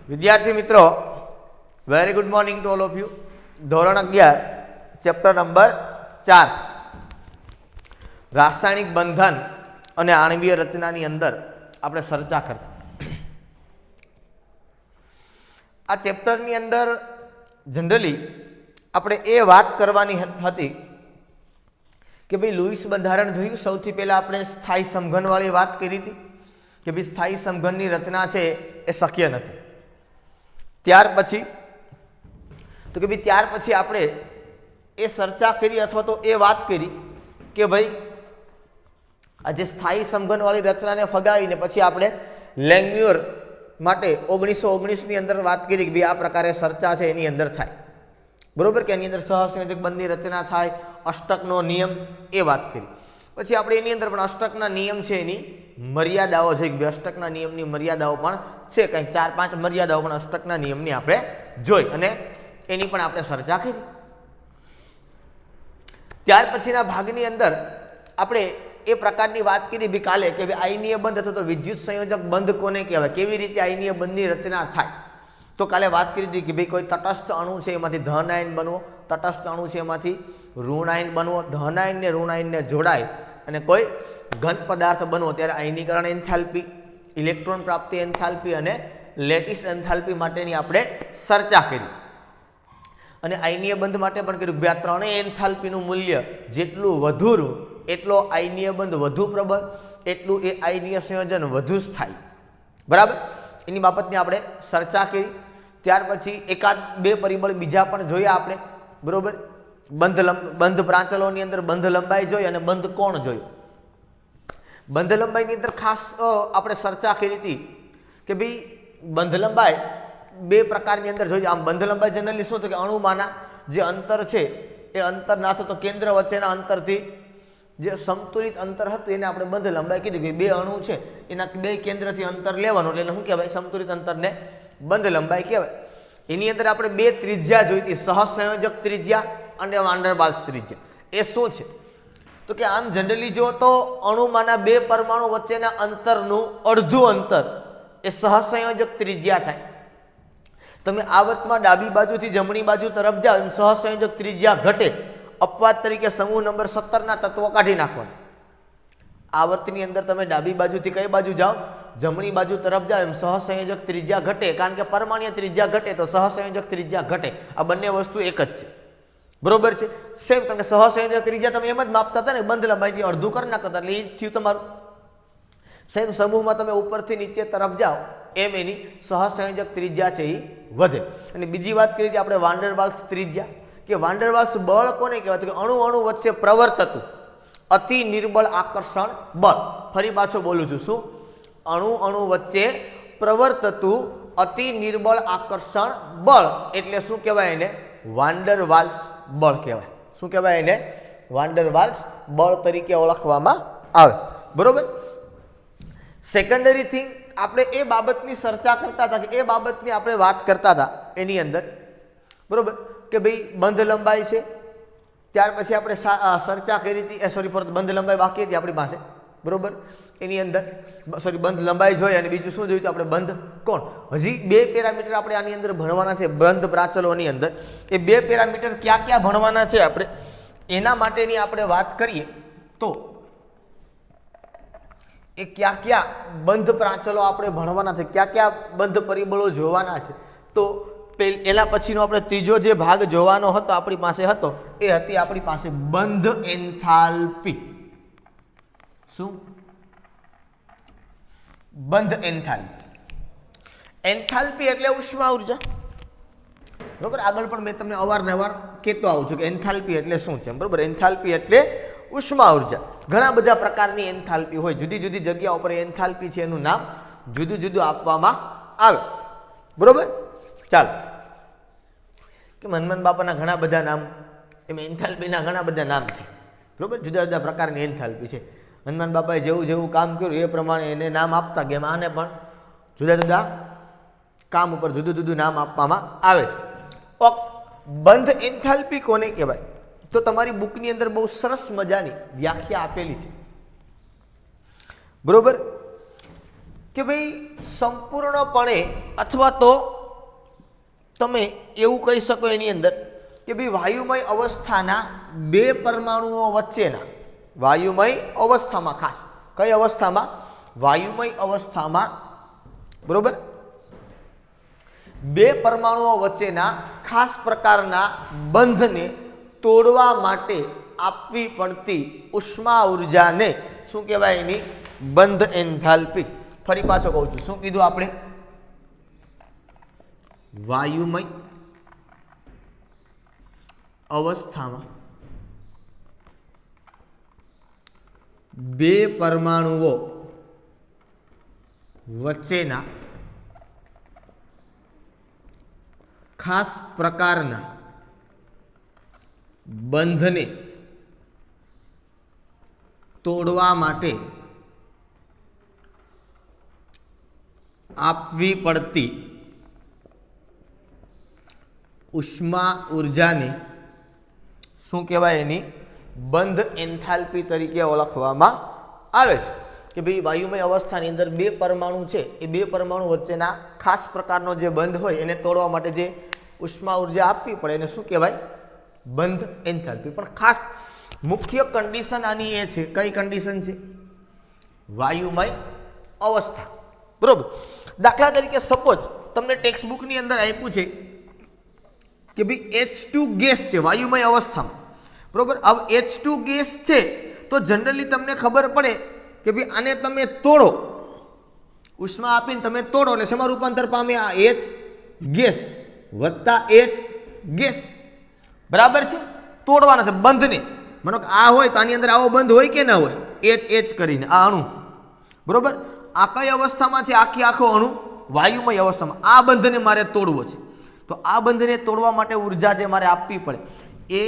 વિદ્યાર્થી મિત્રો, very good morning to all of you. ધોરણ 11 ચેપ્ટર નંબર 4 રાસાયણિક બંધન અને આણ્વીય રચનાની અંદર આપણે ચર્ચા કરતા. આ ચેપ્ટરની અંદર જનરલી આપણે એ વાત કરવાની હતી કે ભાઈ લુઈસ બંધારણ જોયું. સૌથી પહેલા આપણે સ્થાયી સમઘનવાળી વાત કરી હતી કે ભાઈ સ્થાયી સમઘનની રચના છે એ શક્ય નથી. ત્યાર પછી તો કે ભાઈ ત્યાર પછી આપણે એ ચર્ચા કરી અથવા તો એ વાત કરી કે ભાઈ આ જે સ્થાયી સમઘનવાળી રચનાને ફગાવીને પછી આપણે લેંગમ્યુર માટે 1919ની અંદર વાત કરી કે ભાઈ આ પ્રકારે ચર્ચા છે એની અંદર થાય, બરોબર, કે એની અંદર સહસંયોજક બંધની રચના થાય, અષ્ટકનો નિયમ એ વાત કરી. પછી આપણે એની અંદર પણ અષ્ટકના નિયમ છે એની મર્યાદાઓ જોઈ કે અષ્ટકના નિયમની મર્યાદાઓ પણ છે, કંઈક 4-5 મર્યાદાઓ પણ અષ્ટકના નિયમની આપણે જોઈ અને એની પણ આપણે ચર્ચા કરી. ત્યાર પછીના ભાગની અંદર આપણે એ પ્રકારની વાત કરી ભી કાલે કે ભાઈ આયનીય બંધ અથવા તો વિદ્યુત સંયોજક બંધ કોને કહેવાય, કેવી રીતે આયનીય બંધની રચના થાય. તો કાલે વાત કરી હતી કે ભાઈ કોઈ તટસ્થ અણુ છે એમાંથી ધન આયન બનવો, તટસ્થ અણુ છે એમાંથી ઋણ આયન બનવો, ધન આયન ને ઋણ આયનને જોડાય અને કોઈ ઘન પદાર્થ બનવો ત્યારે આયનીકરણ એન્થાલ્પી, ઇલેક્ટ્રોન પ્રાપ્તિ એન્થાલ્પી અને લેટિસ એન્થાલ્પી માટેની આપણે ચર્ચા કરી. અને આયનીય બંધ માટે પણ કર્યું કે આ ત્રણેય એન્થાલ્પીનું મૂલ્ય જેટલું વધુ ઋણ એટલો આયનીય બંધ વધુ પ્રબળ, એટલું એ આયનીય સંયોજન વધુ સ્થાયી, બરાબર, એની બાબતની આપણે ચર્ચા કરી. ત્યાર પછી એકાદ બે પરિબળ બીજા પણ જોયા આપણે, બરોબર. બંધ પ્રાંચલોની અંદર બંધ લંબાઈ જોઈ અને બંધ કોણ જોયું. બંધ લંબાઈની અંદર ખાસ આપણે ચર્ચા કરી હતી કે ભાઈ બંધ લંબાઈ બે પ્રકારની અંદર જોઈ. આમ બંધ લંબાઈ જનરલી શું થયું કે અણુમાંના જે અંતર છે એ અંતર ના તો કેન્દ્ર વચ્ચેના અંતરથી જે સંતુલિત અંતર હતું એને આપણે બંધ લંબાઈ કીધી કે બે અણુ છે એના બે કેન્દ્રથી અંતર લેવાનું એટલે શું કહેવાય, સંતુલિત અંતરને બંધ લંબાઈ કહેવાય. એની અંદર આપણે બે ત્રિજ્યા જોઈ હતી, સહસંયોજક ત્રિજ્યા અને વાન ડર વાલ્સ ત્રિજ્યા. એ શું છે તો કે આમ જનરલી જો તો અણુમાંના બે પરમાણુ વચ્ચેના અંતરનું અડધું અંતર એ સહસંયોજક ત્રિજ્યા થાય. તમે આવર્તમાં ડાબી બાજુથી જમણી બાજુ તરફ જાઓ એમ સહસંયોજક ત્રિજ્યા ઘટે. અપવાદ તરીકે સમૂહ નંબર 17ના તત્વો કાઢી નાખવાના. આવર્તની અંદર તમે ડાબી બાજુથી કઈ બાજુ જાઓ, જમણી બાજુ તરફ જાઓ એમ સહસંયોજક ત્રિજ્યા ઘટે, કારણ કે પરમાણ્વીય ત્રિજ્યા ઘટે તો સહસંયોજક ત્રિજ્યા ઘટે. આ બંને વસ્તુ એક જ છે, બરોબર છે. સેમ કારણ કે સહસંયોજક ત્રિજ્યા તમે એમ જ માપતા હતા ને, બંધ લંબાઈથી અડધું કરી નાખતા હતા એટલે એ થયું તમારું. સેમ સમૂહમાં તમે ઉપરથી નીચે તરફ જાઓ એમ એની સહસંયોજક ત્રિજ્યા છે એ વધે. અને બીજી વાત કરી હતી આપણે વાન ડર વાલ્સ ત્રિજ્યા, કે વાન ડર વાલ્સ બળ કોને કહેવાય કે અણુ અણુ વચ્ચે પ્રવર્તતું અતિ નિર્બળ આકર્ષણ બળ. ફરી પાછો બોલું છું, શું? અણુ અણુ વચ્ચે પ્રવર્તતું અતિ નિર્બળ આકર્ષણ બળ એટલે શું કહેવાય એને? વાન ડર વાલ્સ બળ કહેવાય. શું કહેવાય એને? વાન ડર વાલ્સ બળ તરીકે ઓળખવામાં આવે, બરોબર. સેકન્ડરી થિંગ આપણે એ બાબતની ચર્ચા કરતા હતા કે એ બાબતની આપણે વાત કરતા હતા એની અંદર, બરોબર, કે ભાઈ બંધ લંબાઈ છે. ત્યાર પછી આપણે ચર્ચા કરી હતી, સોરી ફોર બંધ લંબાઈ બાકી હતી આપણી પાસે, બરોબર. એની અંદર સોરી બંધ લંબાઈ જોઈ અને બીજું શું જોયું આપણે બંધ કોણ. હજી બે પેરામીટર આપણે આની અંદર ભણવાના છે બંધ પ્રાચલોની અંદર. એ બે પેરામીટર ક્યાં ક્યાં ભણવાના છે આપણે એના માટેની આપણે વાત કરીએ તો એ ક્યાં ક્યાં બંધ પ્રાંચલો આપણે ભણવાના છે, ક્યાં ક્યાં બંધ પરિબળો જોવાના છે. તો એના પછીનો આપણે ત્રીજો જે ભાગ જોવાનો હતો આપણી પાસે હતો એ હતી આપણી પાસે બંધ એન્થાલ્પી. શું? બંધ એન્થાલ્પી. એન્થાલ્પી એટલે ઉષ્મા ઉર્જા, બરોબર. આગળ પણ મેં તમને અવારનવાર કહેતો આવું છું કે એન્થાલ્પી એટલે શું છે, બરોબર. એન્થાલ્પી એટલે ઉષ્મા ઉર્જા. ઘણા બધા પ્રકારની એન્થાલ્પી હોય, જુદી જુદી જગ્યા ઉપર એન્થાલ્પી છે એનું નામ જુદું જુદું આપવામાં આવે, બરોબર. ચાલો, કે હનુમાન બાપાના ઘણા બધા નામ, એમ એન્થાલ્પીના ઘણા બધા નામ છે, બરોબર. જુદા જુદા પ્રકારની એન્થાલ્પી છે. હનુમાન બાપાએ જેવું જેવું કામ કર્યું એ પ્રમાણે એને નામ આપતા ગયા. આને પણ જુદા જુદા કામ ઉપર જુદું જુદું નામ આપવામાં આવે છે. બંધ એન્થાલ્પી કોને કહેવાય તો તમારી બુકની અંદર બહુ સરસ મજાની વ્યાખ્યા આપેલી છે, બરોબર. કે ભાઈ સંપૂર્ણપણે અથવા તો તમે એવું કહી શકો એની અંદર કે ભાઈ વાયુમય અવસ્થાના બે પરમાણુઓ વચ્ચેના વાયુમય અવસ્થામાં, ખાસ કઈ અવસ્થામાં? વાયુમય અવસ્થામાં, બરોબર, બે પરમાણુઓ વચ્ચેના ખાસ પ્રકારના બંધને તોડવા માટે આપવી પડતી ઉષ્મા ઉર્જાને શું કહેવાય? એની બંધ એન્થાલ્પી. ફરી પાછો કહું છું, શું કીધું આપણે? વાયુમય અવસ્થામાં બે પરમાણુઓ વચ્ચેના ખાસ પ્રકારના બંધને તોડવા માટે આપવી પડતી ઉષ્મા ઉર્જાને શું કહેવાય? એની બંધ એન્થાલ્પી તરીકે ઓળખવામાં આવે છે. કે ભાઈ વાયુમય અવસ્થાની અંદર બે પરમાણુ છે, એ બે પરમાણુ વચ્ચેના ખાસ પ્રકારનો જે બંધ હોય એને તોડવા માટે જે ઉષ્મા ઉર્જા આપવી પડે એને શું કહેવાય? બંધ એન્થાલ્પી. પણ ખાસ મુખ્ય કન્ડિશન આની એ છે, કઈ કન્ડિશન છે? વાયુમય અવસ્થા, બરોબર. દાખલા તરીકે સપોઝ તમને ટેક્સ્ટ બુકની અંદર આપ્યું છે કે ભાઈ H2 ગેસ છે વાયુમય અવસ્થામાં, બરોબર. હવે H2 ગેસ છે તો જનરલી તમને ખબર પડે કે ભાઈ આને તમે તોડો, ઉષ્મા આપીને તમે તોડો એટલે શેમાં રૂપાંતર પામે? આ H ગેસ વત્તા H ગેસ, બરાબર છે. તોડવાના છે બંધને. માનો કે આ હોય તો આની અંદર આવો બંધ હોય કે ના હોય? H કરીને આ અણુ, બરોબર. આ કઈ અવસ્થામાં છે? આખો અણુ વાયુમય અવસ્થામાં. આ બંધને મારે તોડવો છે, તો આ બંધને તોડવા માટે ઉર્જા જે મારે આપવી પડે એ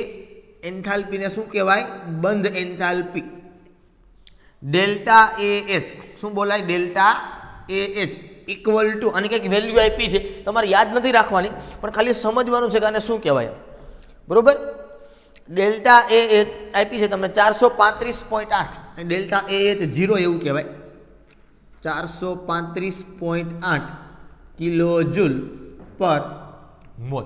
એન્થાલ્પીને શું કહેવાય? બંધ એન્થાલ્પી. ડેલ્ટા AH શું બોલાય? ડેલ્ટા AH ઇક્વલ ટુ, આની કંઈક વેલ્યુ આપી છે, તમારે યાદ નથી રાખવાની, પણ ખાલી સમજવાનું છે કે આને શું કહેવાય, બરોબર. ડેલ્ટા AH આપી છે તમને 435.8. ડેલ્ટા AH 0 એવું કહેવાય. 435.8 કિલો જૂલ પર મોલ.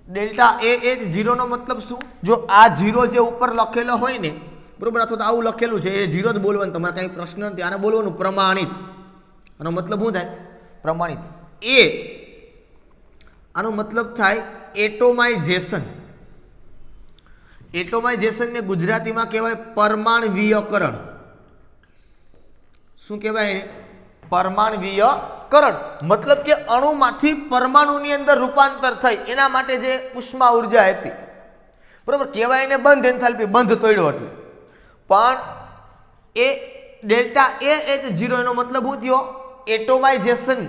ડેલ્ટા AH 0 નો મતલબ શું? જો આ 0 જે ઉપર લખેલો હોય ને, બરોબર, અથવા તો આવું લખેલું છે એ 0 જ બોલવાનું, તમારે કંઈ પ્રશ્ન નથી. આને બોલવાનું પ્રમાણિત. આનો મતલબ શું થાય? પ્રમાણિત. આનો મતલબ થાય એટોમાઇઝેશન. એટોમાઇઝેશનને ગુજરાતીમાં કહેવાય પરમાણવીયકરણ. શું કહેવાય? પરમાણવીયકરણ. મતલબ કે અણુમાંથી પરમાણુની અંદર રૂપાંતર થઈ એના માટે જે ઉષ્મા ઉર્જા આપી, બરોબર, કહેવાય એને બંધ એન્થાલ્પી, બંધ તોડ્યો એટલે. પણ એ ડેલ્ટા AH 0 એનો મતલબ શું થયો? એટોમાઇઝેશન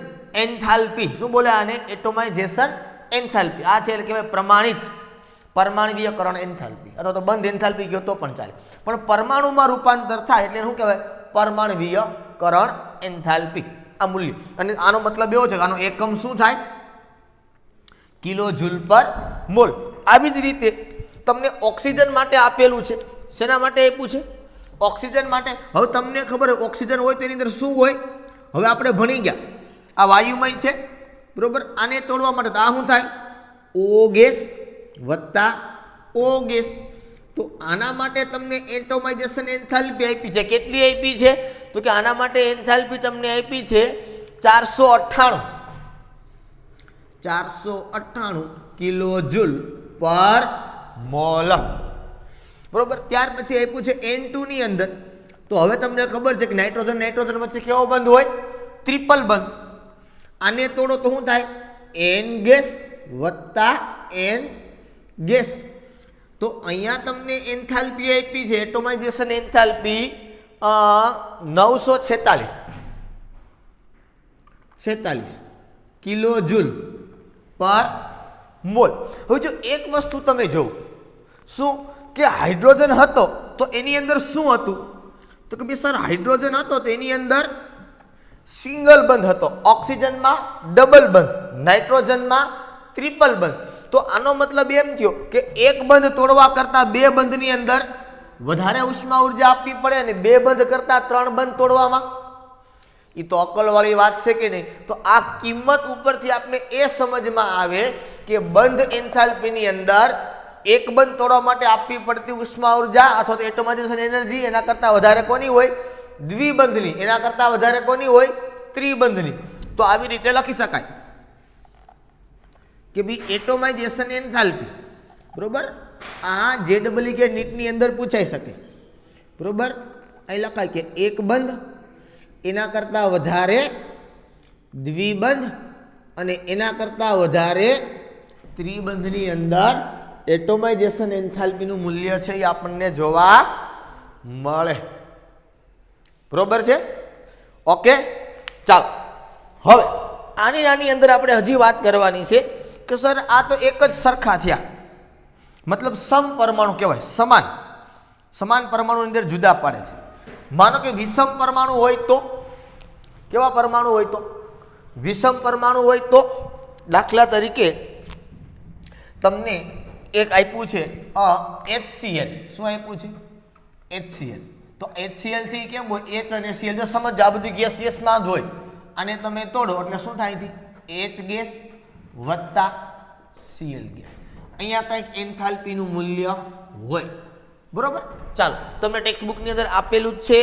એન્થાલ્પી. શું બોલે આને? એટોમાઇઝેશન એન્થાલ્પી. આ છે એટલે કહેવાય પ્રમાણિત પરમાણવીયકરણ એન્થાલ્પી, અથવા તો બંધ એન્થાલ્પી કહો તો પણ ચાલે. પણ પરમાણુમાં રૂપાંતર થાય એટલે શું કહેવાય? પરમાણવીયકરણ એન્થાલ્પી. આ મૂલ્ય. અને આનો મતલબ એવો છે કે આનો એકમ શું થાય? કિલો જૂલ પર મોલ. આવી જ રીતે તમને ઓક્સિજન માટે આપેલું છે. શેના માટે આપ્યું છે? ઓક્સિજન માટે. હવે તમને ખબર હોય ઓક્સિજન હોય તેની અંદર શું હોય? હવે આપણે ભણી ગયા આ વાયુમય છે, બરોબર. આને તોડવા માટે તો આ શું થાય? O ગેસ વત્તા O ગેસ. તો આના માટે તમને એટોમાઇઝેશન એન્થાલ્પી આપી છે. કેટલી આપી છે? તો કે આના માટે એન્થાલ્પી તમને આપી છે 498 કિલો જૂલ પર મોલ, બરોબર. ત્યાર પછી આપ્યું છે N2 ની અંદર. તો હવે તમને ખબર છે કે નાઇટ્રોજન વચ્ચે કેવો બંધ હોય? ટ્રિપલ બંધ. આને તોડો તો શું થાય? N ગેસ વત્તા N ગેસ. તો અહીંયા તમને એન્થાલ્પી આપી છે એટોમાઇઝેશન એન્થાલ્પી 946 કિલો જૂલ પર મોલ. હવે જો એક વસ્તુ તમે જોવો, શું કે હાઇડ્રોજન હતો તો એની અંદર શું હતું? તો કે ભાઈ સર હાઇડ્રોજન હતો તો એની અંદર સિંગલ બંધ હતો, ઓક્સિજનમાં ડબલ બંધ, નાઇટ્રોજનમાં ટ્રિપલ બંધ. તો આનો મતલબ એમ થયો કે એક બંધ તોડવા કરતા બે બંધની અંદર વધારે ઉષ્મા ઉર્જા આપવી પડે અને બે બંધ કરતા ત્રણ બંધ તોડવામાં. એ તો અકલવાળી વાત છે કે નહીં? તો આ કિંમત ઉપરથી આપણે એ સમજમાં આવે કે બંધ એન્થાલ્પીની અંદર એક બંધ તોડવા માટે આપવી પડતી ઉષ્મા ઉર્જા અથવા તો એટોમાઇઝેશન એનર્જી એના કરતાં વધારે કોની હોય? દ્વિબંધની. એના કરતાં વધારે કોની હોય? ત્રિબંધની. તો આવી રીતે લખી શકાય કે ભાઈ એટોમાઇઝેશન એન્થાલ્પી, બરોબર, આ JEE કે નીટની અંદર પૂછાઈ શકે, બરોબર. અહીં લખાય કે એક બંધ, એના કરતાં વધારે દ્વિબંધ અને એના કરતાં વધારે ત્રિબંધની અંદર એટોમાઇઝેશન એન્થાલ્પીનું મૂલ્ય છે એ આપણને જોવા મળે, બરોબર છે? ઓકે, ચાલો હવે આની અંદર આપણે હજી વાત કરવાની છે કે સર આ તો એક જ સરખા થયા, મતલબ સમ પરમાણુ કહેવાય, સમાન પરમાણુ અંદર જુદા પાડે છે. માનો કે વિષમ પરમાણુ હોય તો, કેવા પરમાણુ હોય તો? વિષમ પરમાણુ હોય તો દાખલા તરીકે તમને એક આપ્યું છે HCl. શું આપ્યું છે? HCl. તો HCl થી કેમ હોય? H અને Cl. જો સમજ, આ બધું ગેસિયસમાં જ હોય. અને તમે તોડો એટલે શું થાય છે? H ગેસ વત્તા Cl ગેસ. અહીંયા કંઈક એન્થાલ્પીનું મૂલ્ય હોય, બરોબર. ચાલો, તમને ટેક્સ્ટ બુકની અંદર આપેલું જ છે,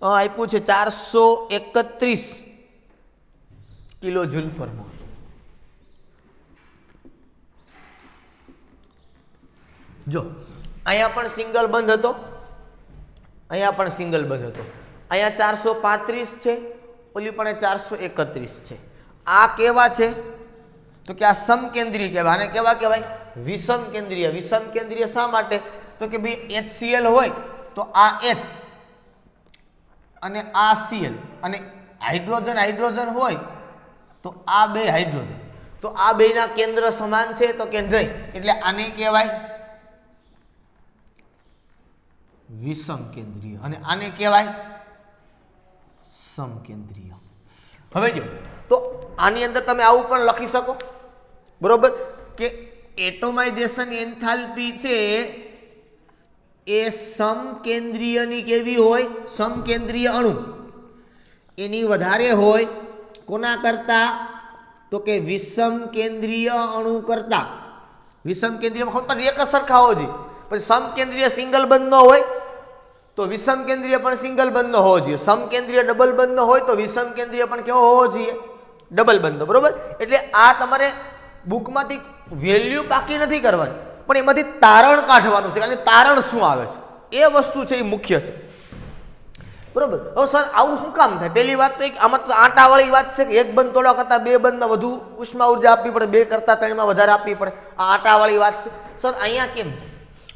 આપ્યું છે 431 કિલો જૂલ પર મોલ. જો અહીંયા પણ સિંગલ બંધ હતો, અહીંયા પણ સિંગલ બંધ હતો. અહીંયા 435 છે, ઓલી પણ 431 છે. આ કેવા છે? તો કે આ સમકેન્દ્રીય કહેવાય. આને કેવા કહેવાય? વિષમ કેન્દ્રીય. વિષમ કેન્દ્રીય શા માટે? તો કે ભાઈ HCl હોય તો આ H અને આ Cl, અને હાઇડ્રોજન હોય તો આ બે હાઇડ્રોજન, તો આ બેના કેન્દ્ર સમાન છે તો કે નહીં, એટલે આને કહેવાય વિષમ કેન્દ્રીય અને આને કહેવાય સમકેન્દ્રીય. હવે જો, તો આની અંદર તમે આવું પણ લખી શકો, બરોબર, કે એટોમાઇઝેશન એન્થાલ્પી છે એ સમકેન્દ્રીયની કેવી હોય? સમકેન્દ્રીય અણુ એની વધારે હોય. કોના કરતા? તો કે વિષમ કેન્દ્રીય અણુ કરતા. વિષમ કેન્દ્રીયમાં ખોટ એક જ સરખા હોવો જોઈએ. પછી સમકેન્દ્રીય સિંગલ બંધ ન હોય તો વિષમ કેન્દ્રીય પણ સિંગલ બંધ ન હોવો જોઈએ. સમકેન્દ્રીય ડબલ બંધ ન હોય તો વિષમ કેન્દ્રીય પણ કેવો હોવો જોઈએ? ડબલ બંધ, બરોબર. એટલે આ તમારે બુકમાંથી વેલ્યુ પાકી નથી કરવાની, પણ એમાંથી તારણ કાઢવાનું છે. અને તારણ શું આવે છે એ વસ્તુ છે, એ મુખ્ય છે, બરોબર. હવે સર આવું શું કામ થાય? પહેલી વાત તો એક આમાં તો આંટાવાળી વાત છે કે એક બંધ તોડવા કરતાં બે બંધમાં વધુ ઉષ્મા ઉર્જા આપવી પડે, બે કરતાં ત્રણમાં વધારે આપવી પડે. આ આંટાવાળી વાત છે. સર અહીંયા કેમ?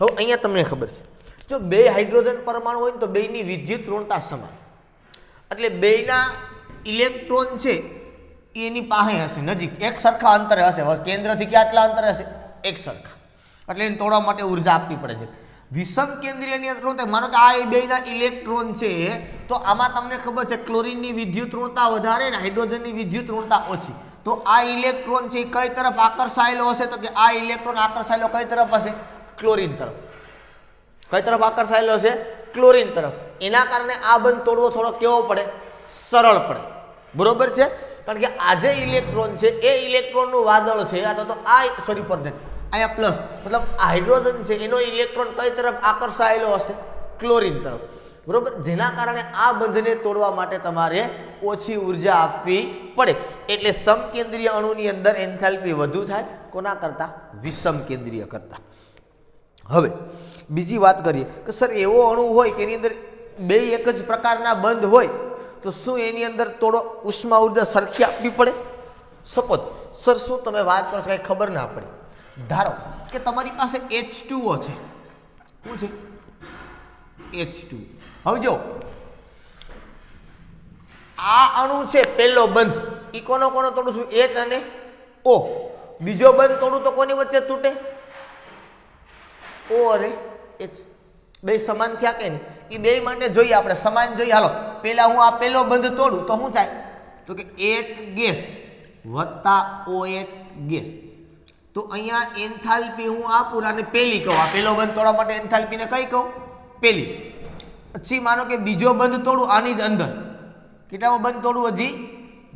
હવે અહીંયા તમને ખબર છે, જો બે હાઇડ્રોજન પરમાણુ હોય ને તો બેની વિદ્યુત ઋણતા સમાન, એટલે બેના ઇલેક્ટ્રોન છે એની પાસે હશે, નજીક, એક સરખા અંતરે હશે. કેન્દ્રથી કેટલા અંતરે હશે? એક સરખા. એટલે એને તોડવા માટે ઉર્જા આપવી પડે છે. વિષમ કેન્દ્રીયની અંદર માનો કે આ બેના ઇલેક્ટ્રોન છે, તો આમાં તમને ખબર છે ક્લોરીનની વિદ્યુત ઋણતા વધારે ને હાઇડ્રોજનની વિદ્યુત ઋણતા ઓછી. તો આ ઇલેક્ટ્રોન છે કઈ તરફ આકર્ષાયેલો હશે? તો કે આ ઇલેક્ટ્રોન આકર્ષાયેલો કઈ તરફ હશે? ક્લોરીન તરફ. કઈ તરફ આકર્ષાયેલો હશે? ક્લોરીન તરફ. એના કારણે આ બંધ તોડવો થોડો કેવો પડે? સરળ પડે, બરોબર છે. કારણ કે આ જે ઇલેક્ટ્રોન છે એ ઇલેક્ટ્રોનનું વાદળ છે, અથવા તો આ સોરી ફોર ધેટ અહીંયા પ્લસ, મતલબ હાઇડ્રોજન છે એનો ઇલેક્ટ્રોન કઈ તરફ આકર્ષાયેલો હશે? ક્લોરીન તરફ, બરોબર. જેના કારણે આ બંધને તોડવા માટે તમારે ઓછી ઉર્જા આપવી પડે. એટલે સમકેન્દ્રીય અણુની અંદર એન્થાલ્પી વધુ થાય, કોના કરતાં? વિષમ કેન્દ્રીય કરતાં. હવે બીજી વાત કરીએ કે સર એવો અણુ હોય કે એની અંદર બે એક જ પ્રકારના બંધ હોય તો શું એની અંદર થોડો ઉષ્મા ઉર્જા સરખી આપવી પડે? સપોઝ સર શું તમે વાત કરો છો, કંઈ ખબર ના પડે. ધારો કે તમારી પાસે H2O છે. શું છે? H2. હવે જો આ અણુ છે પહેલો બંધ, ઈ કોનો તોડું છું? H અને O. બીજો બંધ તોડું તો કોની વચ્ચે તૂટે? O અને H. બે સમાન થયા કે નહીં? એ બે માટે જોઈએ આપણે સમાન જોઈએ. હાલો પહેલા હું આ પહેલો બંધ તોડું તો શું થાય? તો કે H ગેસ વત્તા OH ગેસ. તો અહીંયા એન્થાલ્પી હું આપું અને પહેલી કહું. આ પહેલો બંધ તોડવા માટે એન્થાલ્પીને કઈ કહું? પહેલી. પછી માનો કે બીજો બંધ તોડું આની જ અંદર. કેટલામાં બંધ તોડું? હજી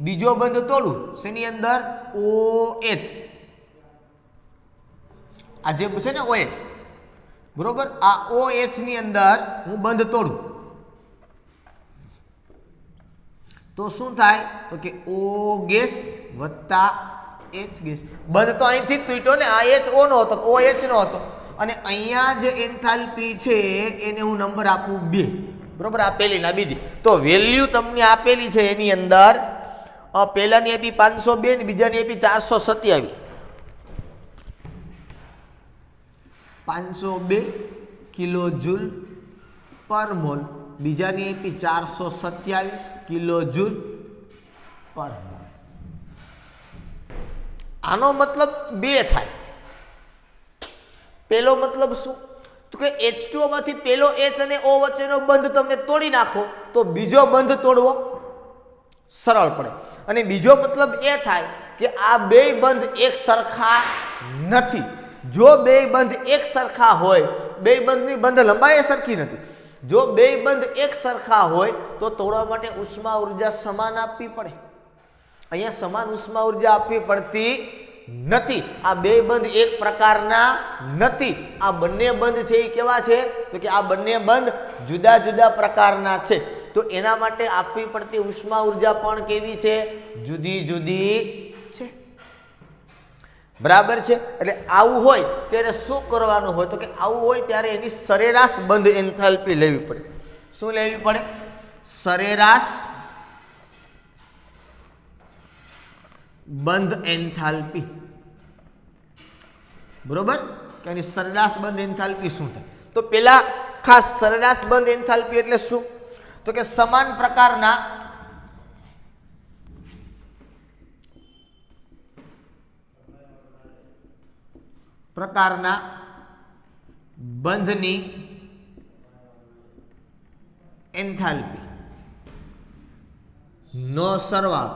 બીજો બંધ તોડું શેની અંદર OH, આ જે છે ને OH, બરોબર, આ OH ની અંદર હું બંધ તોડું તો શું થાય તો કે O ગેસ વત્તા H ગેસ. બંધ તો અહીંથી જ તૂટ્યો ને, આ HO નો હતો, OH નો હતો, અને અહીંયા જે એન્થાલ્પી છે એને હું નંબર આપું 2, બરોબર. આ પહેલી ના બીજી. તો વેલ્યુ તમને આપેલી છે એની અંદર પહેલાની આપી 502 ને બીજાની આપી 427. 502 કિલો જૂલ પર મોલ, બીજાની આપી 427 કિલો જૂલ પર મોલ. આનો મતલબ 2 થાય. પેલો મતલબ શું તો કે H2O માંથી પેલો H અને O વચ્ચેનો બંધ તમે તોડી નાખો તો બીજો બંધ તોડવો સરળ પડે. અને બીજો મતલબ એ થાય કે આ બે બંધ એક સરખા નથી. જો બે બંધ એક સરખા હોય, બે બંધની બંધ લંબાઈ સરખી નથી, જો બે બંધ એક સરખા હોય તો તોડવા માટે ઉષ્મા ઉર્જા સમાન આપવી પડે. અહીંયા સમાન ઉષ્મા ઉર્જા આપવી પડતી નથી. આ બે બંધ એક પ્રકારના નથી. આ બંને બંધ છે એ કેવા છે તો કે આ બંને બંધ જુદા જુદા પ્રકારના છે. તો એના માટે આપવી પડતી ઉષ્મા ઉર્જા પણ કેવી છે? જુદી જુદી છે. બરાબર છે. એટલે આવું હોય ત્યારે શું કરવાનું હોય તો કે આવું હોય ત્યારે એની સરેરાશ બંધ એન્થાલ્પી લેવી પડે. શું લેવી પડે? સરેરાશ બંધ એન્થાલ્પી. બરોબર કે એની સરેરાશ બંધ એન્થાલ્પી શું થાય? તો પેલા ખાસ સરેરાશ બંધ એન્થાલ્પી એટલે શું તો કે સમાન પ્રકારના બંધની એન્થાલ્પી નો સરવાળો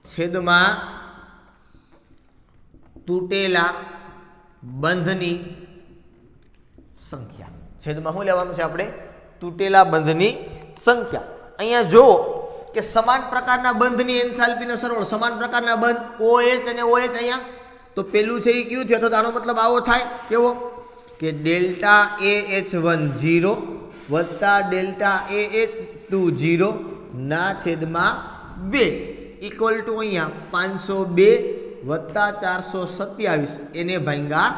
છેદમાં તૂટેલા બંધની સંખ્યા. છેદમાં શું લેવાનું છે આપણે? તૂટેલા બંધની સંખ્યા. અહીંયા જુઓ કે સમાન પ્રકારના બંધની એન્થાલ્પીનો સરવાળો, સમાન પ્રકારના બંધ OH અને OH અહીંયા, તો પેલું છે એ કયું થયું? તો આનો મતલબ આવો થાય. કેવો? કે ડેલ્ટા AH1 0 વત્તા ડેલ્ટા AH2 0 ના છેદમાં 2 ઇક્વલ ટુ અહીંયા 502 વત્તા 427 એને ભાંગા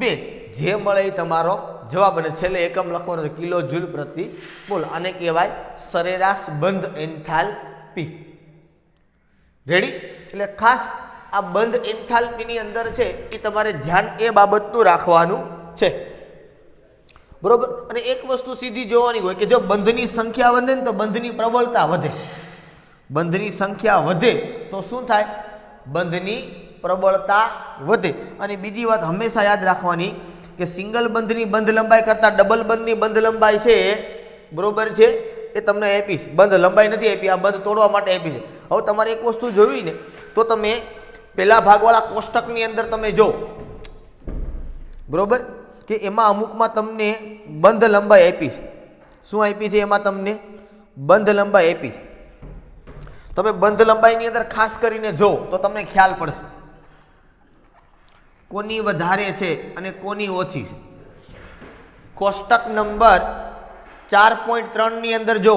2. જે મળે એ તમારો જવાબ. અને છેલ્લે એકમ લખવાનો છે કિલો જૂલ પ્રતિ મોલ. આને કહેવાય સરેરાશ બંધ એન્થાલ્પી. રેડી? એટલે ખાસ આ બંધ એન્થાલ્પીની અંદર છે એ તમારે ધ્યાન એ બાબતનું રાખવાનું છે. બરોબર. અને એક વસ્તુ સીધી જોવાની હોય કે જો બંધની સંખ્યા વધે ને તો બંધની પ્રબળતા વધે. બંધની સંખ્યા વધે તો શું થાય? બંધની પ્રબળતા વધે. અને બીજી વાત હંમેશા યાદ રાખવાની કે સિંગલ બંધની બંધ લંબાઈ કરતાં ડબલ બંધની બંધ લંબાઈ છે, બરોબર છે, એ તમને આપી છે. બંધ લંબાઈ નથી આપી, આ બંધ તોડવા માટે આપી છે. હવે તમારે એક વસ્તુ જોવી ને તો તમે પેલા ભાગવાળા કોષ્ટકની અંદર તમે જો, બરોબર, કે એમાં અમુકમાં તમને બંધ લંબાઈ આપી છે. શું આપી છે? એમાં તમને બંધ લંબાઈ આપી છે. તમે બંધ લંબાઈની અંદર ખાસ કરીને જો તો તમને ખ્યાલ પડશે કોની વધારે છે અને કોની ઓછી છે. કોષ્ટક નંબર 4.3 ની અંદર જો,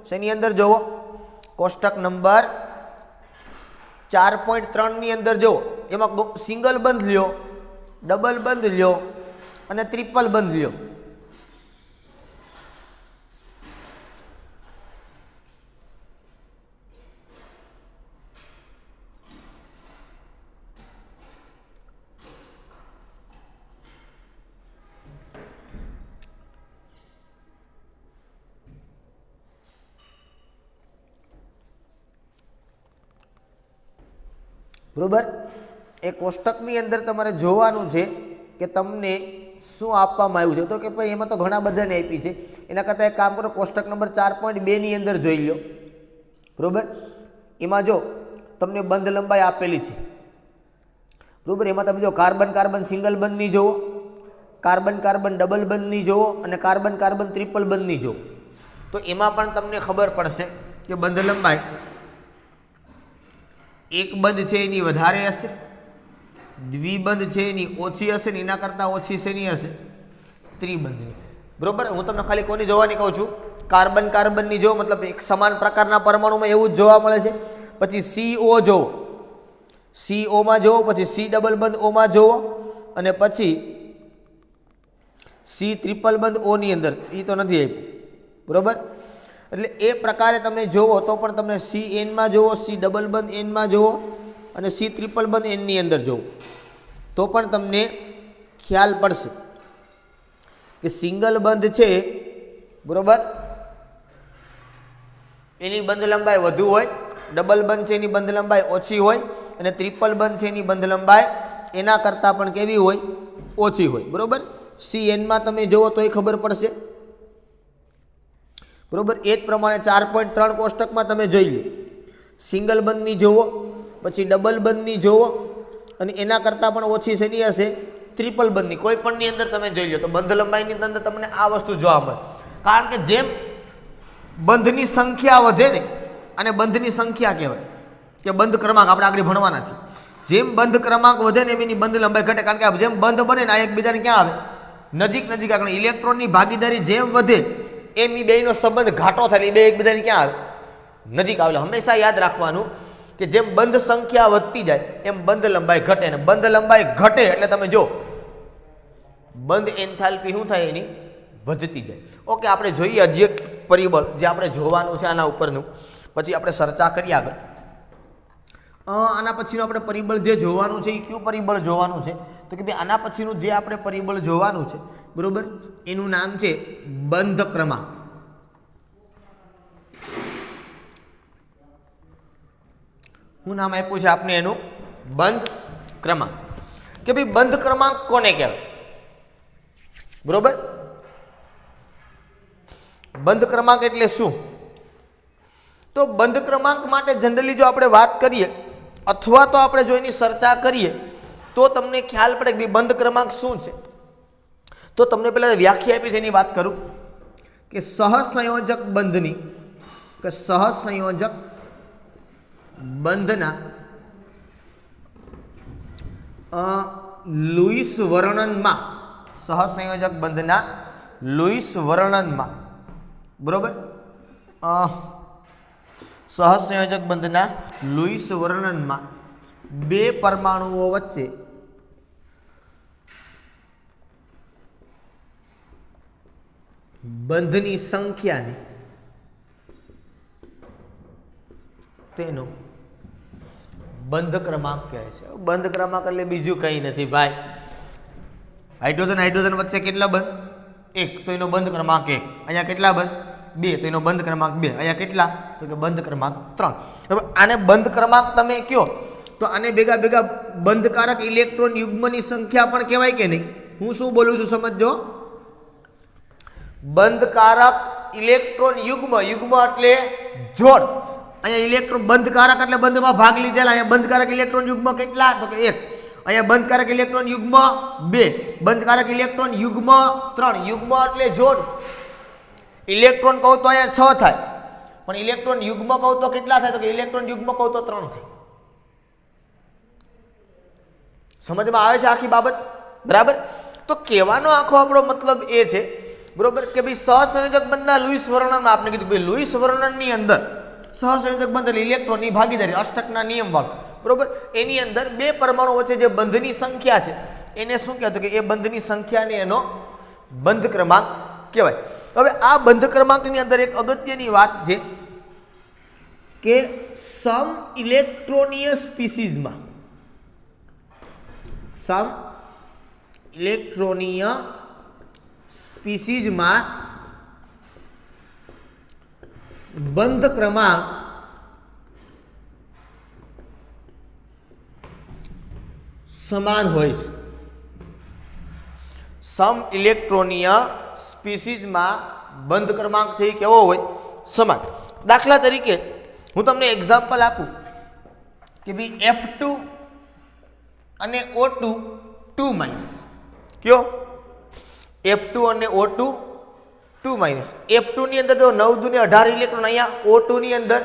શેની અંદર જોવો? કોષ્ટક નંબર 4.3 ની અંદર જો, એમાં સિંગલ બંધ લ્યો, ડબલ બંધ લ્યો અને ટ્રિપલ બંધ લ્યો. બરોબર? એ કોષ્ટકની અંદર તમારે જોવાનું છે કે તમને શું આપવામાં આવ્યું છે. તો કે ભાઈ એમાં તો ઘણા બધાને આપી છે. એના કરતાં એક કામ કરો, કોષ્ટક નંબર 4.2 ની અંદર જોઈ લો. બરોબર? એમાં જો તમને બંધ લંબાઈ આપેલી છે. બરોબર? એમાં તમે જો કાર્બન કાર્બન સિંગલ બંધની જુઓ, કાર્બન કાર્બન ડબલ બંધની જુઓ અને કાર્બન કાર્બન ટ્રિપલ બંધની જુઓ. તો એમાં પણ તમને ખબર પડશે કે બંધ લંબાઈ એક બંધ છે એની વધારે હશે, દ્વિબંધ છે એની ઓછી હશે ને એના કરતાં ઓછી શેની હશે? ત્રિબંધની. બરોબર. હું તમને ખાલી કોની જોવાની કહું છું? કાર્બન કાર્બનની જો, મતલબ એક સમાન પ્રકારના પરમાણુમાં એવું જ જોવા મળે છે. પછી CO જોવો, COમાં જોવો, પછી C ડબલ બંધ ઓમાં જોવો, અને પછી C ટ્રિપલ બંધ ઓની અંદર એ તો નથી આપ્યું. બરોબર. એટલે એ પ્રકારે તમે જોવો તો પણ તમને CN માં જોવો, C ડબલ બંધ Nમાં જોવો અને C ટ્રિપલ બંધ Nની અંદર જોવો તો પણ તમને ખ્યાલ પડશે કે સિંગલ બંધ છે, બરોબર, એની બંધ લંબાઈ વધુ હોય, ડબલ બંધ છે એની બંધ લંબાઈ ઓછી હોય, અને ટ્રિપલ બંધ છે એની બંધ લંબાઈ એના કરતાં પણ કેવી હોય? ઓછી હોય. બરોબર. CNમાં તમે જોવો તો એ ખબર પડશે. બરોબર. એ જ પ્રમાણે 4.3 કોષ્ટકમાં તમે જોઈ લો, સિંગલ બંધની જોવો, પછી ડબલ બંધની જોવો, અને એના કરતાં પણ ઓછી શેની હશે? ટ્રિપલ બંધની. કોઈ પણની અંદર તમે જોઈ લો તો બંધ લંબાઈની અંદર તમને આ વસ્તુ જોવા મળે. કારણ કે જેમ બંધની સંખ્યા વધે ને, અને બંધની સંખ્યા કહેવાય કે બંધ ક્રમાંક આપણે આગળ ભણવાના છે. જેમ બંધ ક્રમાંક વધે ને એમ એની બંધ લંબાઈ ઘટે. કારણ કે જેમ બંધ બને ને આ એકબીજાને ક્યાં આવે? નજીક નજીક. કારણ ઇલેક્ટ્રોનની ભાગીદારી જેમ વધે એમ એ બેનો સંબંધ ઘાટો થાય, એ બે એકબીજાને ક્યાં આવે? નજીક આવે. હંમેશા યાદ રાખવાનું કે જેમ બંધ સંખ્યા વધતી જાય એમ બંધ લંબાઈ ઘટે, ને બંધ લંબાઈ ઘટે એટલે તમે જો બંધ એન્થાલ્પી શું થાય? એની વધતી જાય. ઓકે, આપણે જોઈએ હજી એક પરિબળ જે આપણે જોવાનું છે આના ઉપરનું, પછી આપણે ચર્ચા કરીએ આગળ. આના પછીનું આપણે પરિબળ જે જોવાનું છે એ કયું પરિબળ જોવાનું છે? તો કે ભાઈ આના પછીનું જે આપણે પરિબળ જોવાનું છે, બરોબર, એનું નામ છે બંધ ક્રમાંક. શું નામ આપ્યું છે આપને એનું? બંધ ક્રમાંક. કે ભાઈ બંધ ક્રમાંક કોને કહેવાય? બરોબર. બંધ ક્રમાંક એટલે શું? તો બંધ ક્રમાંક માટે જનરલી જો આપણે વાત કરીએ અથવા તો આપણે જો એની ચર્ચા કરીએ તો તમને ખ્યાલ પડે કે બંધ ક્રમાંક શું છે. તો તમને પહેલા વ્યાખ્યા આપી છે એની વાત કરું કે સહસંયોજક બંધની, કે સહસંયોજક બંધના લુઈસ વર્ણનમાં, સહસંયોજક બંધના લુઈસ વર્ણનમાં, બરોબર, સહસંયોજક બંધના લુઈસ વર્ણનમાં બે પરમાણુઓ વચ્ચે બંધની સંખ્યાને તેનો બંધ ક્રમાંક કહે છે. બંધ ક્રમાંક એટલે બીજું કંઈ નથી ભાઈ. હાઇડ્રોજન હાઇડ્રોજન વચ્ચે કેટલા બંધ? એક, તો એનો બંધ ક્રમાંક 1. અહીંયા કેટલા બંધ? 2, તો એનો બંધ ક્રમાંક 2. અહીંયા કેટલા? તો કે બંધ ક્રમાંક 3. હવે આને બંધ ક્રમાંક તમે કયો તો આને ભેગા ભેગા બંધકારક ઇલેક્ટ્રોન યુગ્મની સંખ્યા પણ કહેવાય કે નહીં? હું શું બોલું છું સમજજો. બંધકારક ઇલેક્ટ્રોન યુગ્મ, યુગ્મ એટલે જોડ. અહીંયા ઇલેક્ટ્રોન બંધકારક એટલે બંધમાં ભાગ લીધેલા. અહીંયા બંધકારક ઇલેક્ટ્રોન યુગ્મ કેટલા? તો કે 1. અહીંયા બંધકારક ઇલેક્ટ્રોન યુગ્મ 2, બંધકારક ઇલેક્ટ્રોન યુગ્મ 3. યુગ્મ એટલે જોડ. ઇલેક્ટ્રોન કહું તો અહીંયા 6 થાય, પણ ઇલેક્ટ્રોન યુગ્મ કહું તો કેટલા થાય? તો કે ઇલેક્ટ્રોન યુગ્મ કહું તો 3 થાય. સમજમાં આવે છે આખી બાબત? બરાબર. તો કહેવાનો આખો આપણો મતલબ એ છે, બરોબર, કે ભાઈ સહસંયોજક બંધના લુઈસ વર્ણનમાં આપણે કીધું ભાઈ લુઈસ વર્ણનની અંદર સહસંયોજક બંધ એટલે ઇલેક્ટ્રોનની ભાગીદારી, અષ્ટકના નિયમ વાળું, બરોબર, એની અંદર બે પરમાણુ વચ્ચે જે બંધની સંખ્યા છે એને શું કહેવાય? તો કે એ બંધની સંખ્યાને એનો બંધ ક્રમાંક કહેવાય. હવે આ બંધ ક્રમાંકની અંદર એક અગત્યની વાત છે કે સમ ઇલેક્ટ્રોનીય સ્પીસીઝમાં, સમ ઇલેક્ટ્રોનીય સ્પીસીઝમાં બંધ ક્રમાંક સમાન હોય છે. સમ ઇલેક્ટ્રોનીય સ્પીસીઝમાં બંધ ક્રમાંક છે એ કેવો હોય? સમાન. દાખલા તરીકે હું તમને એક્ઝામ્પલ આપું કે ભાઈ F2 અને O2 2- કયો? F2 અને O2 2 માઇનસ F2 ની અંદર જો 9 દુ ને 18 ઇલેક્ટ્રોન, અહીંયા O2 ની અંદર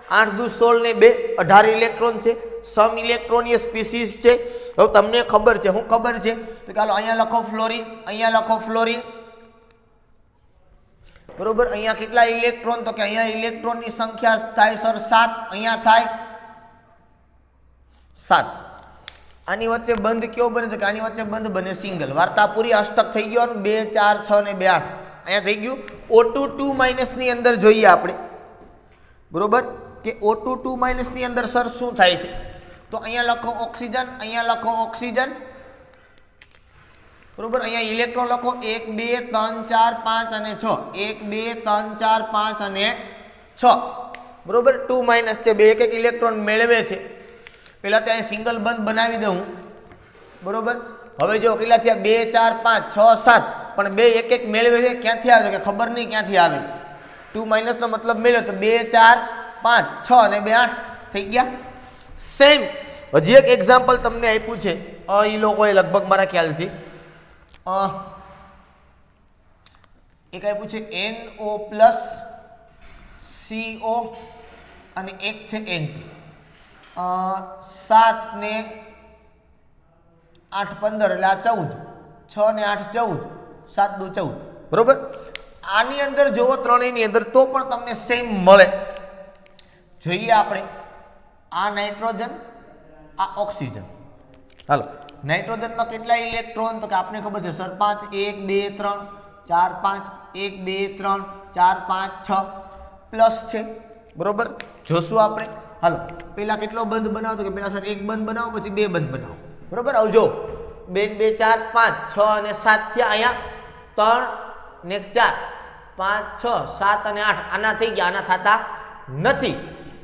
8 દુ 16 ને 2 18 ઇલેક્ટ્રોન છે. સમ ઇલેક્ટ્રોનીય સ્પીસીસ છે. હવે તમને ખબર છે, શું ખબર છે? તો ચાલો અહીંયા લખો ફ્લોરિન, અહીંયા લખો ફ્લોરિન, બરોબર. અહીંયા કેટલા ઇલેક્ટ્રોન? તો કે અહીંયા ઇલેક્ટ્રોનની સંખ્યા થાય સર 7, અહીંયા થાય 7. આની વચ્ચે બંધ કયો બને? તો કે આની વચ્ચે બંધ બને સિંગલ. વાર્તા પૂરી. અષ્ટક થઈ ગયો. 2 4 6 ને 2 8 અહીંયા થઈ ગયું. O2 2 માઇનસ ની અંદર જોઈએ આપણે, બરોબર, કે O2 2 માઇનસ ની અંદર સર શું થાય છે? તો અહીંયા લખો ઓક્સિજન, અહીંયા લખો ઓક્સિજન, બરોબર. અહીંયા ઇલેક્ટ્રોન લખો 1 2 3 4 5 અને 6, 1 2 3 4 5 અને 6, બરોબર. 2 માઇનસ છે, બે એક એક ઇલેક્ટ્રોન મેળવે છે. પહેલા ત્યાં સિંગલ બંધ બનાવી દઉં, બરોબર. હવે જો કેટલા થયા? 2 4 5 6 7, પણ બે એક એક મેળવે છે. ક્યાંથી આવે છે કે ખબર નહીં ક્યાંથી આવે. 2 માઇનસ નો મતલબ મેળવ્યો તો 2 4 5 6 અને 2 8 થઈ ગયા. સેમ હજી એક એક્ઝામ્પલ તમને આપ્યું છે, એ લોકોએ લગભગ મારા ખ્યાલથી એક આપ્યું છે NO પ્લસ CO અને એક છે NP. 7 ને 8 15 એટલે આ 14, 6 ને 8 14, 7 દુ 14, બરોબર. આની અંદર જોવો ત્રણેયની અંદર તો પણ તમને સેમ મળે. જોઈએ આપણે આ નાઇટ્રોજન, આ ઓક્સિજન. હાલો, નાઇટ્રોજનમાં કેટલા ઇલેક્ટ્રોન? તો કે આપણે ખબર છે સર 5, 1 2 3 4 5, 1 2 3 4 5 6 પ્લસ છે, બરોબર. જોશું આપણે. હાલો, પેલા કેટલો બંધ બનાવો? તો કે પેલા સર એક બંધ બનાવો, પછી બે બંધ બનાવો, બરોબર. આવજો 2 2 4 5 6 અને 7 થયા. અહીંયા 3 ને 4 5 6 7 અને 8 આના થઈ ગયા, આના થતા નથી,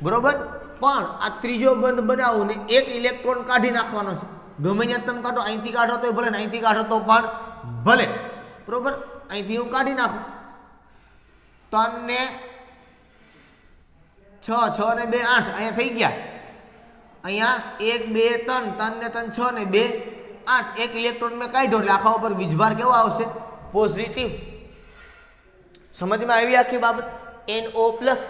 બરોબર. પણ આ ત્રીજો બંધ બનાવું ને એક ઇલેક્ટ્રોન કાઢી નાખવાનો છે. ગમે ત્યાં તમે કાઢો, અહીંથી કાઢો તો ભલે ને અહીંથી કાઢો તો પણ ભલે, બરોબર. અહીંથી હું કાઢી નાખું 3 ને 6, 6 ને 2 8 અહીંયા થઈ ગયા. અહીંયા 1 2 3 3 ને 3 6 ને 2 8 એક ઇલેક્ટ્રોન મેં કાઢ્યો એટલે આખા ઉપર વીજભાર કેવો આવશે? પોઝિટિવ. સમજમાં આવી આખી બાબત? NO પ્લસ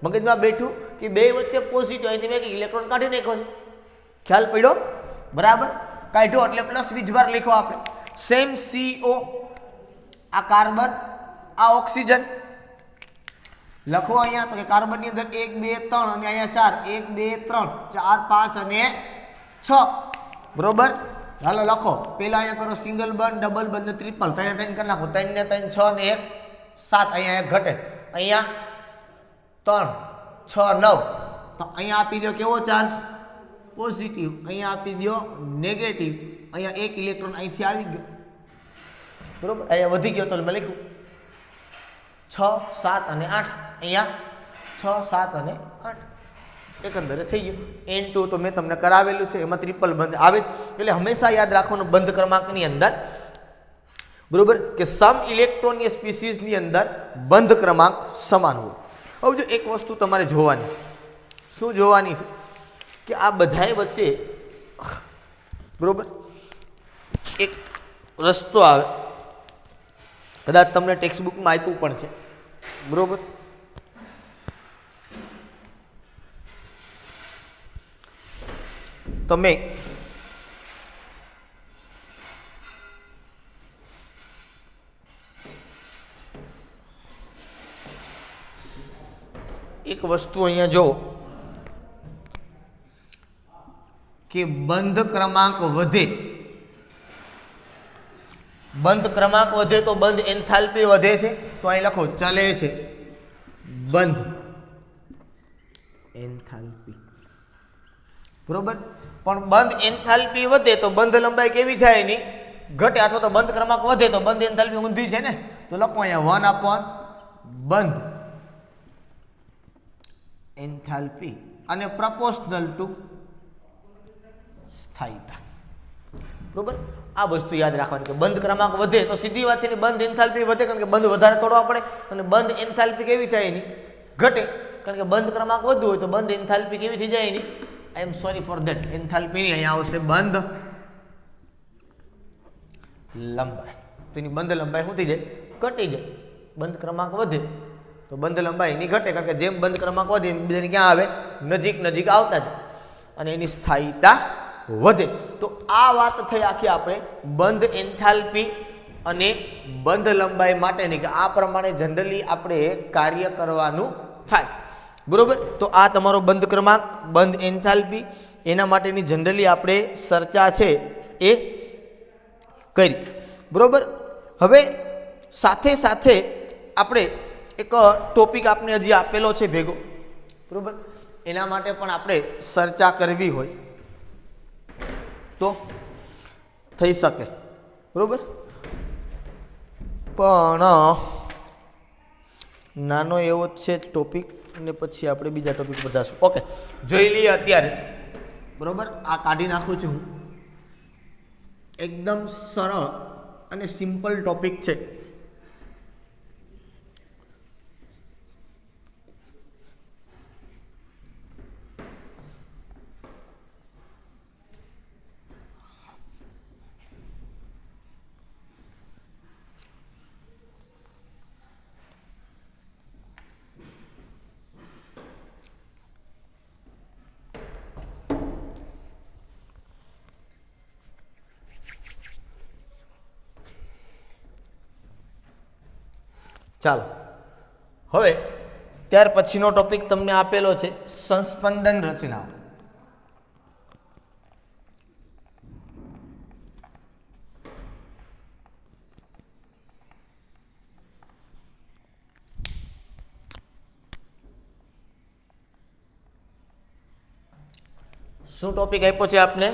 મગજમાં બેઠું કે બે વચ્ચે પોઝિટિવ, અહીંથી મેં ઇલેક્ટ્રોન કાઢી નાખ્યો છે. ખ્યાલ પડ્યો? બરાબર. કાઢ્યો એટલે પ્લસ વીજભાર લખો આપણે. સેમ CO, આ કાર્બન, આ ઓક્સિજન લખો અહીંયા. તો કે કાર્બનની અંદર 1 2 3 અને અહીંયા 4, 1 2 3 4 5 અને 6, બરોબર. હાલો લખો. પેલા અહીંયા કરો સિંગલ બંધ, ડબલ બંધ, ટ્રિપલ, 3 3 કરી નાખો. 3 ને 3 6 ને 1 7, અહીંયા 1 ઘટે, અહીંયા 3 6 9. તો અહીંયા આપી દો કેવો ચાર્જ? પોઝિટિવ. અહીંયા આપી દો નેગેટિવ. અહીંયા એક ઇલેક્ટ્રોન અહીંથી આવી ગયો, બરોબર. અહીંયા વધી ગયો તો મેં લખ્યું 6 7 અને 8, અહીંયા 6 7 અને 8 એકંદરે થઈ ગયું. N2 તો મેં તમને કરાવેલું છે, એમાં ટ્રિપલ બંધ આવે. એટલે હંમેશા યાદ રાખવાનું બંધ ક્રમાંકની અંદર, બરોબર, કે સમ ઇલેક્ટ્રોનીય સ્પીસીસની અંદર બંધ ક્રમાંક સમાન હોય. હવે જો એક વસ્તુ તમારે જોવાની છે. શું જોવાની છે? કે આ બધાય વચ્ચે, બરોબર, એક રસ્તો આવે. કદાચ તમને ટેક્સ્ટ બુકમાં આપ્યું પણ છે, બરોબર. તમે એક વસ્તુ અહીંયા જો કે બંધ ક્રમાંક વધે, બંધ ક્રમાંક વધે તો બંધ એન્થાલ્પી વધે છે. તો અહીં લખો ચલે છે બંધ એન્થાલ્પી, બરોબર. પણ બંધ એન્થાલ્પી વધે તો બંધ લંબાઈ કેવી થાય? એની ઘટે. અથવા તો બંધ ક્રમાંક વધે તો બંધ એન્થાલ્પી ઊંધી છે ને. તો લખો અહીંયા 1 બંધ એન્થાલ્પી અને પ્રપોર્શનલ ટુ સ્થાયીતા, બરોબર. આ વસ્તુ યાદ રાખવાની કે બંધ ક્રમાંક વધે તો સીધી વાત છે ને બંધ એન્થાલ્પી વધે, કારણ કે બંધ વધારે તોડવા પડે. અને બંધ એન્થાલ્પી કેવી થાય? એની ઘટે, કારણ કે બંધ ક્રમાંક વધુ હોય તો બંધ એન્થાલ્પી કેવી થઈ જાય? એની, I am sorry for that, enthalpy ની અહીંયા આવશે બંધ લંબાઈ. તો એની બંધ લંબાઈ શું થઈ જાય? ઘટી જાય. બંધ ક્રમાંક વધે તો બંધ લંબાઈ એની ઘટે, કારણ કે જેમ બંધ ક્રમાંક વધે એમ બીજાને ક્યાં આવે, નજીક નજીક આવતા જાય અને એની સ્થાયીતા વધે. તો આ વાત થઈ આખી આપણે બંધ એન્થાલ્પી અને બંધ લંબાઈ માટેની, કે આ પ્રમાણે જનરલી આપણે કાર્ય કરવાનું થાય. બરોબર. તો આ તમારો બંધ ક્રમાંક, બંધ એન્થાલ્પી, એના માટેની જનરલી આપણે ચર્ચા છે એ કરી. બરોબર. હવે સાથે સાથે આપણે એક ટોપિક આપણે હજી આપેલો છે ભેગો. બરોબર. એના માટે પણ આપણે ચર્ચા કરવી હોય તો થઈ શકે. બરોબર. પણ નાનો એવો જ છે ટોપિક અને પછી આપણે બીજા ટોપિક પર જઈશું. ઓકે, જોઈ લઈએ અત્યારે જ. બરોબર. આ કાઢી નાખું છું હું. એકદમ સરળ અને સિમ્પલ ટોપિક છે. ચાલો, હવે ત્યાર પછીનો ટોપિક તમને આપેલો છે સંસ્પંદન રચનાઓ. શું ટોપિક આપ્યો છે આપને?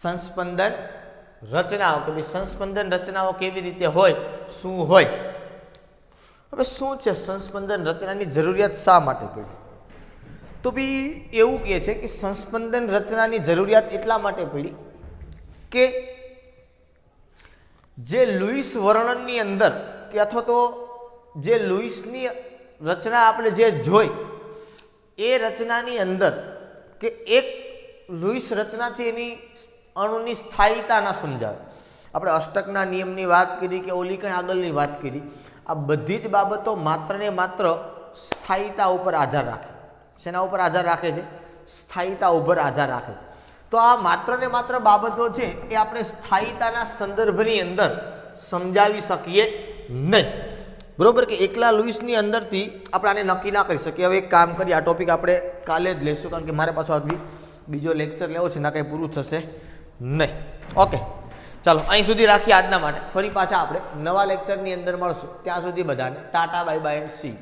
સંસ્પંદન રચનાઓ, કે ભાઈ સંસ્પંદન રચનાઓ કેવી રીતે હોય, શું હોય. હવે શું છે સંસ્પંદન રચનાની જરૂરિયાત શા માટે પડી? તો ભાઈ એવું કહે છે કે સંસ્પંદન રચનાની જરૂરિયાત એટલા માટે પડી કે જે લુઈસ વર્ણનની અંદર, કે અથવા તો જે લુઈસની રચના આપણે જે જોઈ એ રચનાની અંદર, કે એક લુઈસ રચનાથી એની અણુની સ્થાયીતા ના સમજાવે. આપણે અષ્ટકના નિયમની વાત કરી કે ઓલી કંઈ આગળની વાત કરી, આ બધી જ બાબતો માત્ર ને માત્ર સ્થાયીતા ઉપર આધાર રાખે. શેના ઉપર આધાર રાખે છે? સ્થાયીતા ઉપર આધાર રાખે છે. તો આ માત્ર ને માત્ર બાબતો છે એ આપણે સ્થાયીતાના સંદર્ભની અંદર સમજાવી શકીએ નહીં. બરોબર. કે એકલા લુઈસની અંદરથી આપણે આને નક્કી ના કરી શકીએ. હવે એક કામ કરીએ, આ ટોપિક આપણે કાલે જ લઈશું, કારણ કે મારે પાછો બીજો લેક્ચર લેવો છે, ના કંઈ પૂરું થશે નહીં. ઓકે, ચાલો અહીં સુધી રાખીએ આજના માટે. ફરી પાછા આપણે નવા લેક્ચરની અંદર મળશું. ત્યાં સુધી બધાને Tata, bye bye and C.